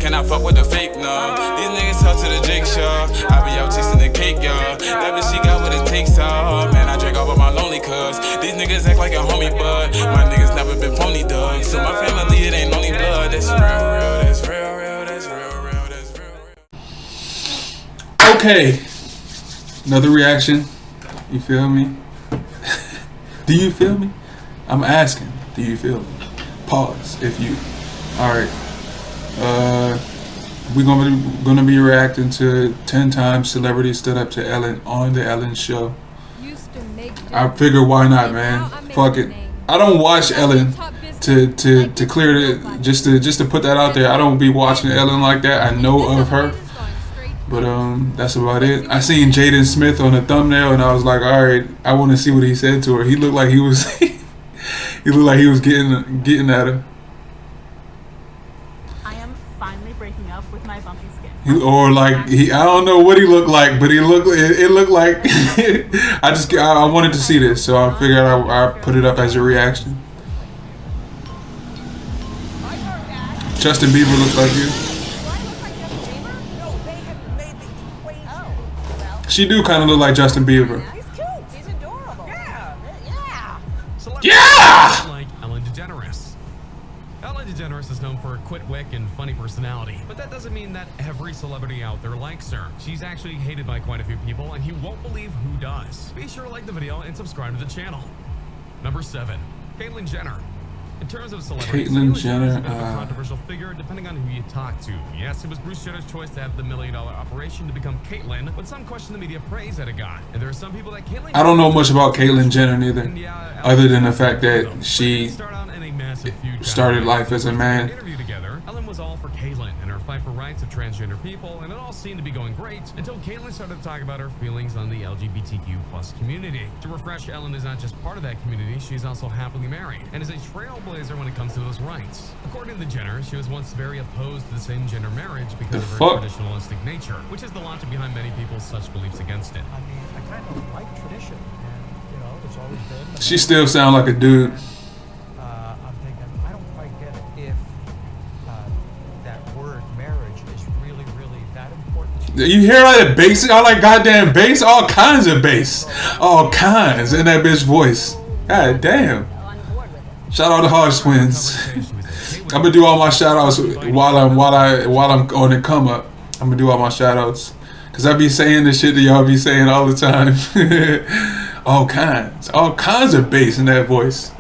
cannot fuck with the fake, no. These niggas talk to the jigsaw. I be out chasing the cake, y'all. That bitch, she got what it takes, all. Man, I drink all of my lonely cuz. These niggas act like a homie, but my niggas never been phony, dog. So my family, it ain't only blood. That's real, that's real, that's real, that's real. Okay. Another reaction. You feel me? Do you feel me? I'm asking. Do you feel me? Pause if you. Alright. We're gonna be reacting to 10 times celebrities stood up to Ellen on the Ellen show. I figure why not, man? Fuck it. I don't watch Ellen to clear it, just to put that out there. I don't be watching Ellen like that. I know of her, but that's about it. I seen Jaden Smith on the thumbnail and I was like, all right, I want to see what he said to her. He looked like he was he looked like he was getting at her. Breaking up with my bumpy skin. Or like I don't know what he looked like, but it looked like I wanted to see this, so I figured I put it up as a reaction. Justin Bieber looks like you. She do kind of look like Justin Bieber. He's cute. He's adorable. Yeah. Yeah. Like Ellen DeGeneres. Ellen DeGeneres is known for a quick wit and funny personality, but that doesn't mean that every celebrity out there likes her. She's actually hated by quite a few people, and you won't believe who does. Be sure to like the video and subscribe to the channel. Number 7, Caitlyn Jenner. In terms of celebrities, Caitlyn Jenner is a bit of a controversial figure depending on who you talk to. Yes, it was Bruce Jenner's choice to have the $1 million operation to become Caitlyn, but some question the media praise that it got. And there are some people that Caitlyn. I don't know much about Caitlyn Jenner neither, other than the fact that she started life as a man. Ellen was all for Caitlyn and her fight for rights of transgender people, and it all seemed to be going great until Caitlyn started to talk about her feelings on the LGBTQ plus community. To refresh, Ellen is not just part of that community, she's also happily married and is a trailblazer when it comes to those rights. According to Jenner, she was once very opposed to the same-gender marriage because of her traditionalistic nature, which is the logic behind many people's such beliefs against it. I mean, I kind of like tradition, and you know, it's always been. She still sound like a dude. I'm thinking, I don't quite get it if that word marriage is really that important. You hear like the bass? I like goddamn bass, all kinds of bass, all kinds in that bitch voice. God damn! Shout out to Hodge Twins. I'm gonna do all my shout outs while I'm on the come up. I'm gonna do all my shout outs because I be saying the shit that y'all be saying all the time. all kinds of bass in that voice.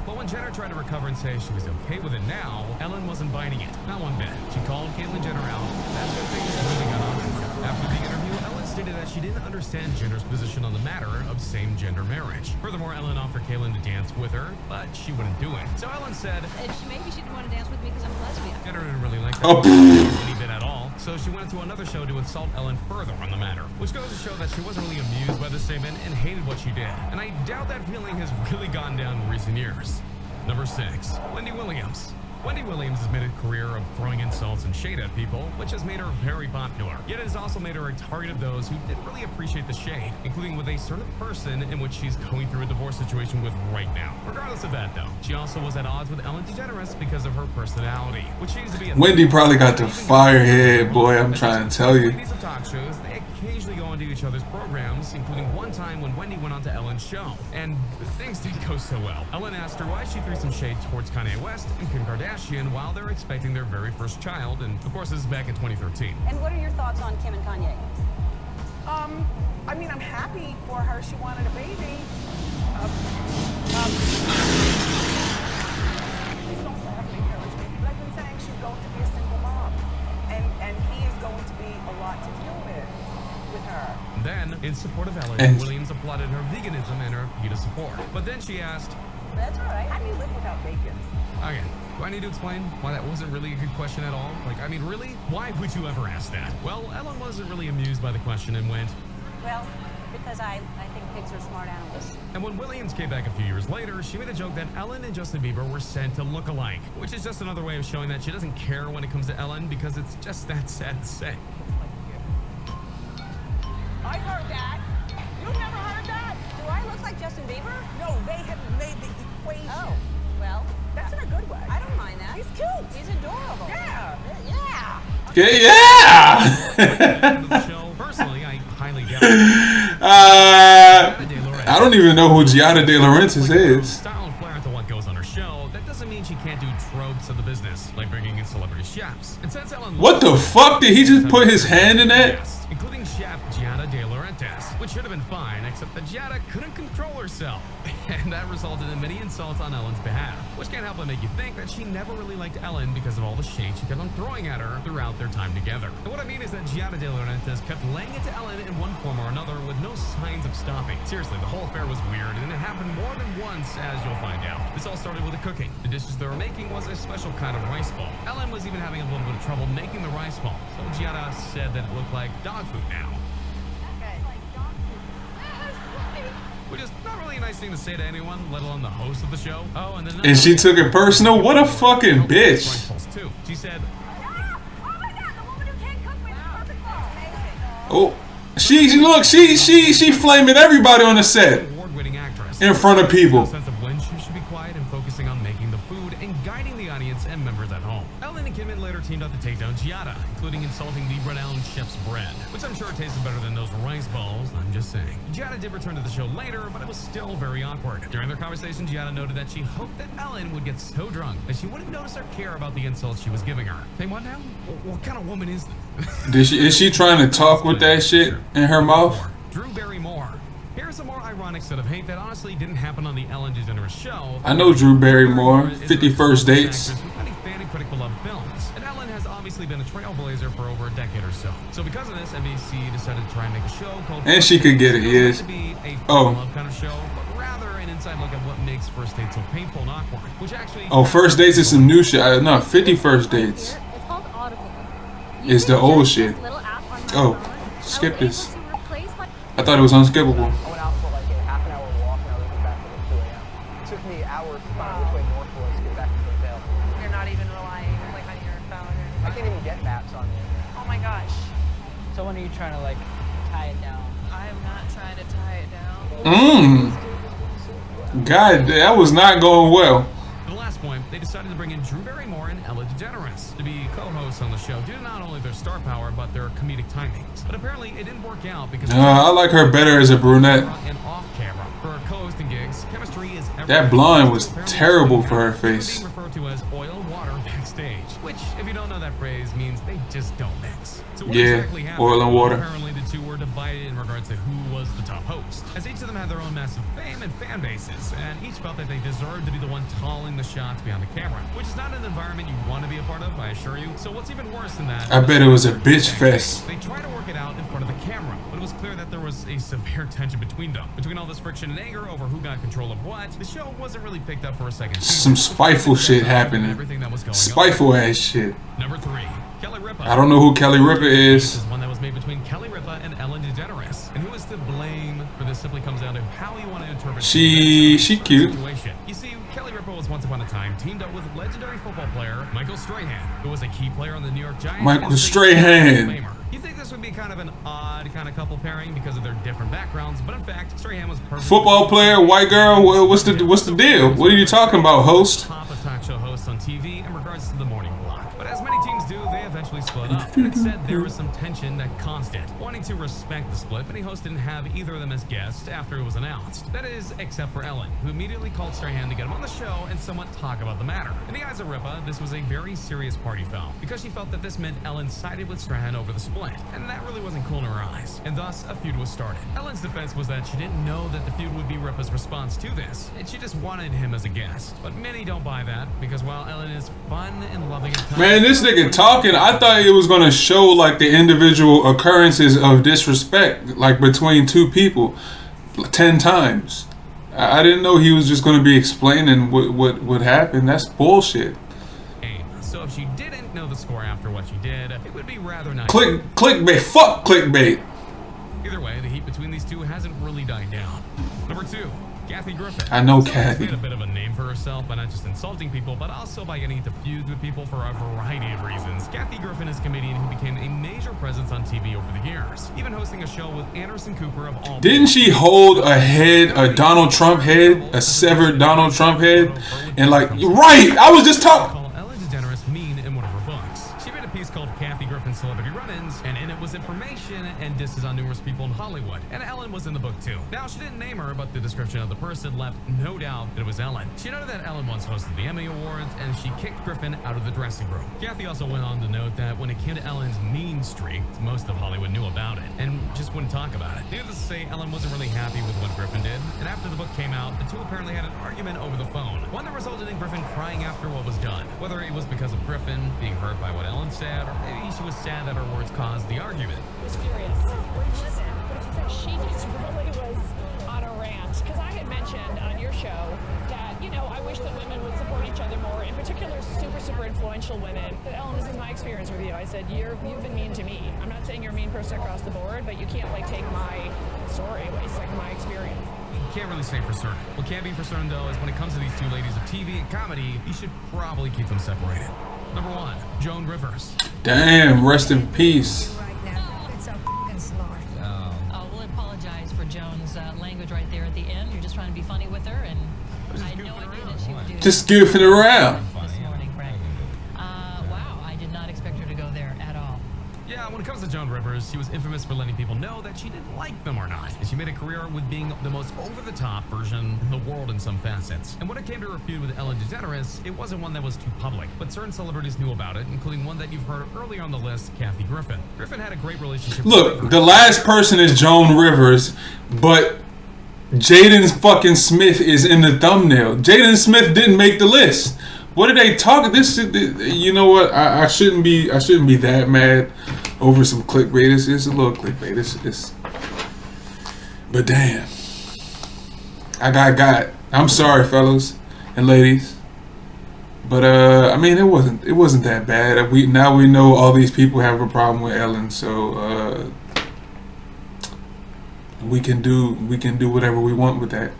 But when Jenner tried to recover and say she was okay with it now, Ellen wasn't biting it, not one bit. She called Caitlyn Jenner out. That's when things really got on her. After the interview, Ellen stated that she didn't understand Jenner's position on the matter of same-gender marriage. Furthermore, Ellen offered Caitlyn to dance with her, but she wouldn't do it. So Ellen said, Maybe she didn't want to dance with me because I'm a lesbian. Jenner didn't really like that any bit at all, so she went to another show to insult Ellen further on the matter, which goes to show that she wasn't really amused by the statement and hated what she did. And I doubt that feeling has really gone down in recent years. Number 6, Wendy Williams. Wendy Williams has made a career of throwing insults and shade at people, which has made her very popular. Yet it has also made her a target of those who didn't really appreciate the shade, including with a certain person in which she's going through a divorce situation with right now. Regardless of that, though, she also was at odds with Ellen DeGeneres because of her personality, which seems to be Wendy probably got the fire head, boy. I'm trying to tell you. Ladies of talk shows, they occasionally go onto each other's programs, including one time when Wendy went onto Ellen's show, and things didn't go so well. Ellen asked her why she threw some shade towards Kanye West and Kim Kardashian while they're expecting their very first child, and of course this is back in 2013. And what are your thoughts on Kim and Kanye? I mean, I'm happy for her. She wanted a baby. Please don't laugh and encourage me. But I've been saying she's going to be a single mom, and he is going to be a lot to deal with her. Then, in support of Ellen, Williams applauded her veganism and her PETA support. But then she asked, That's all right. How do you live without bacon? okay, do I need to explain why that wasn't really a good question at all? Like, I mean, really? Why would you ever ask that? Well, Ellen wasn't really amused by the question and went, Well, because I think pigs are smart animals. And when Williams came back a few years later, she made a joke that Ellen and Justin Bieber were said to look alike, which is just another way of showing that she doesn't care when it comes to Ellen because it's just that sad to say. I heard that. You've never heard that? Do I look like Justin Bieber? No, they have made the equation. Oh, well, That's in a good way. I don't mind. Okay, yeah. The show, personally, I highly doubt it. I don't even know who Giada De Laurentiis is. Style and flair into what goes on her show. That doesn't mean she can't do tropes of the business, like bringing in celebrity chefs. And since Ellen What the fuck? Did he just put his hand in that? including chef Giada De Laurentiis, which should have been fine, except that Giada couldn't control herself. And that resulted in many insults on Ellen's behalf, which can't help but make you think that she never really liked Ellen because of all the shade she kept on throwing at her throughout their time together. And what I mean is that Giada De Laurentiis kept laying into Ellen in one form or another with no signs of stopping. Seriously, the whole affair was weird, and it happened more than once, as you'll find out. This all started with the cooking. The dishes they were making was a special kind of rice ball. Ellen was even having a little bit of trouble making the rice ball, so Giada said that it looked like dog food now. Which is not really a nice thing to say to anyone, let alone the host of the show. Oh, and then she took it personal? What a fucking bitch. She said, oh, she flaming everybody on the set award-winning actress in front of people. A sense of when she should be quiet and focusing on making the food and guiding the audience and members at home. Ellen and Kidman later teamed up to take down Giada, including insulting the renowned chef's bread, which I'm sure tasted better than those rice balls. I'm just saying. Giada did return to the show later, but it was still very awkward. During their conversation, Giada noted that she hoped that Ellen would get so drunk that she wouldn't notice or care about the insults she was giving her. Say what now? What kind of woman is this? Is she trying to talk with that shit in her mouth? Drew Barrymore. Here's a more ironic set of hate that honestly didn't happen on the Ellen DeGeneres show. I know Drew Barrymore, 50 First Dates. Many fan and critic beloved films, and Ellen has obviously been a trailblazer for over a decade or so. So because of this, NBC decided to try and make a show called. And she could get it, yes. To be a oh. love kind of show, but rather an inside look at what makes first dates so painful and awkward. Which actually. Oh, First Dates is some new shit. No, 50 First Dates. It's called Audible. It's the old shit. Oh, skip this. I thought it was unskippable. I went out for like a half an hour walk and I was back at like 2 a.m. It took me hours to find which way north was to get back to the hotel. You're not even relying like on your phone or anything. I can't even get maps on the internet. Oh my gosh. So when are you trying to like tie it down? I am not trying to tie it down. God, that was not going well. At the last point, they decided to bring in Drew Barrymore and Ellen DeGeneres to be co-hosts on the show due to not only their star power but their comedic timings. But apparently, it didn't work out because I like her better as a brunette. And off camera, for her co-hosting gigs, chemistry is everything. That blonde was terrible for her face. Being referred to as oil water backstage, which, if you don't know that phrase, means they just don't mix. So what exactly happened? Oil and water. Apparently, the two were divided in regards to who was the top host, as each of them had their own massive fame and fan bases, and each felt that they deserved to be the one calling the shots behind the camera, which is not an environment you want to be a part of, I assure you. So what's even worse than that? I bet it was a bitch fest. They tried to work it out in front of the camera, but it was clear that there was a severe tension between them. Between all this friction and anger over who got control of what, the show wasn't really picked up for a second. Some spiteful shit happening. Spiteful ass shit. Number 3. Kelly Ripa. I don't know who Kelly Ripa is. This is one that was made between Kelly Ripa and Ellen DeGeneres. And who is to blame for this simply comes down to how you want to interpret she cute. Situation. You see, Kelly Ripa was once upon a time teamed up with legendary football player Michael Strahan, who was a key player on the New York Giants. Michael Strahan. You think this would be kind of an odd kind of couple pairing because of their different backgrounds, but in fact, Strahan was perfect. Football player, white girl. What's the deal? What are you talking about, host? Top of talk show hosts on TV in regards to the morning block. But as many teams do, they eventually split up. And it said there was some tension that constant, wanting to respect the split. Many hosts didn't have either of them as guests after it was announced. That is, except for Ellen, who immediately called Strahan to get him on the show and somewhat talk about the matter. In the eyes of Ripa, this was a very serious party foul because she felt that this meant Ellen sided with Strahan over the split, and that really wasn't cool in her eyes. And thus, a feud was started. Ellen's defense was that she didn't know that the feud would be Ripa's response to this, and she just wanted him as a guest. But many don't buy that because while Ellen is fun and loving at times, man, this nigga talking, I thought it was gonna show like the individual occurrences of disrespect, like between two people, 10 times. I didn't know he was just gonna be explaining what happened. That's bullshit. So if she didn't know the score after what she did, it would be rather nice. Clickbait. Fuck clickbait. Either way, the heat between these two hasn't really died down. Number 2. Kathy Griffin. I know So Kathy. She's made a bit of a name for herself by not just insulting people, but also by getting into feuds with people for a variety of reasons. Kathy Griffin is a comedian who became a major presence on TV over the years, even hosting a show with Anderson Cooper of all. Didn't she hold a Donald Trump head, a severed Donald Trump head, and like right? I was just talking. Ellen DeGeneres mean in one of her books. She made a piece called Kathy Griffin Griffin's celebrity run-ins, and in it was information and disses on numerous people in Hollywood. And Ellen was in the book too. Now, she didn't name her, but the description of the person left no doubt that it was Ellen. She noted that Ellen once hosted the Emmy Awards, and she kicked Griffin out of the dressing room. Kathy also went on to note that when it came to Ellen's mean streak, most of Hollywood knew about it, and just wouldn't talk about it. Needless to say, Ellen wasn't really happy with what Griffin did, and after the book came out, the two apparently had an argument over the phone, one that resulted in Griffin crying after what was done. Whether it was because of Griffin being hurt by what Ellen said, or maybe she was sad that her words caused the argument. I was furious. She just really was on a rant, because I had mentioned on your show that, you know, I wish that women would support each other more, in particular super influential women. But Ellen, this is my experience with you. I said, you've been mean to me. I'm not saying you're a mean person across the board, but you can't like take my story. It's like my experience. You can't really say for certain. What can be for certain, though, is when it comes to these two ladies of TV and comedy, you should probably keep them separated. Number 1, Joan Rivers. Damn, rest in peace. We'll apologize for Joan's language right there at the end. You're just trying to be funny with her, and I had no idea that she would do Just goofing around. this morning, Greg. Wow, I did not expect her to go there at all. Yeah, when it comes to Joan Rivers, she was infamous for letting people know that she didn't like them or not. And she made a career with being the most over-the-top version in the world in some facets. And when it came to her feud with Ellen DeGeneres, it wasn't one that was too public. But certain celebrities knew about it, including one that you've heard earlier on the list, Kathy Griffin. Griffin had a great relationship with Look, the last person is Joan Rivers, but Jaden fucking Smith is in the thumbnail. Jaden Smith didn't make the list. What did they talk? You know what? I shouldn't be that mad over some clickbait. It's a little clickbait. It's but damn, I got. I'm sorry, fellas and ladies, but I mean, it wasn't that bad. Now we know all these people have a problem with Ellen, so we can do whatever we want with that.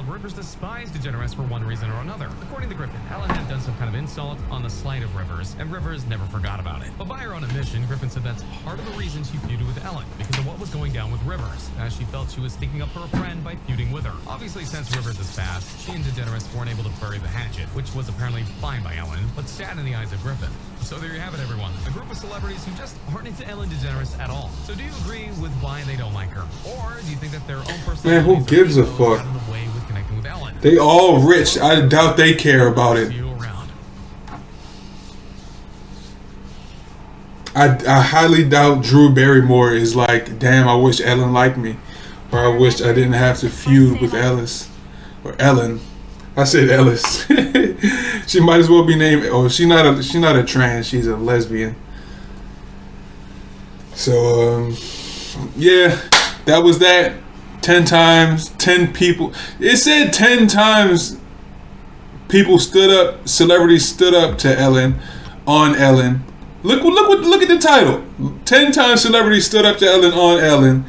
Rivers despised DeGeneres for one reason or another. According to Griffin, Ellen had done some kind of insult on the slight of Rivers, and Rivers never forgot about it. But by her own admission, Griffin said that's part of the reason she feuded with Ellen, because of what was going down with Rivers, as she felt she was sticking up for a friend by feuding with her. Obviously, since Rivers is passed, she and DeGeneres weren't able to bury the hatchet, which was apparently fine by Ellen, but sad in the eyes of Griffin. So there you have it, everyone. A group of celebrities who just aren't into Ellen DeGeneres at all. So do you agree with why they don't like her? Or do you think that their own personalities Man, who gives a fuck? got in the way with connecting with Ellen? They all rich. I doubt they care about it. See you around. I highly doubt Drew Barrymore is like, damn, I wish Ellen liked me, or I wish I didn't have to feud with Ellis or Ellen. I said Ellis. She might as well be named. Oh, she's not a trans. She's a lesbian. So yeah, that was that. 10 times, 10 people. It said 10 times people stood up, celebrities stood up to Ellen on Ellen. Look at the title. 10 times celebrities stood up to Ellen on Ellen.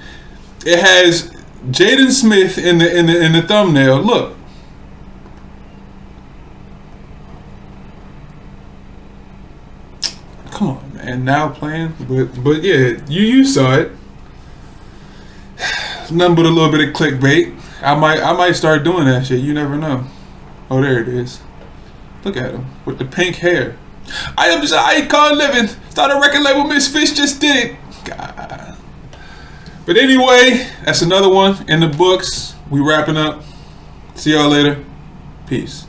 It has Jaden Smith in the thumbnail. Look. Come on, man. Now playing, but yeah, you saw it. Nothing but a little bit of clickbait. I might start doing that shit. You never know. Oh, there it is. Look at him with the pink hair. I can't living. Start a record label. Miss Fish just did it. God. But anyway, that's another one in the books. We wrapping up. See y'all later. Peace.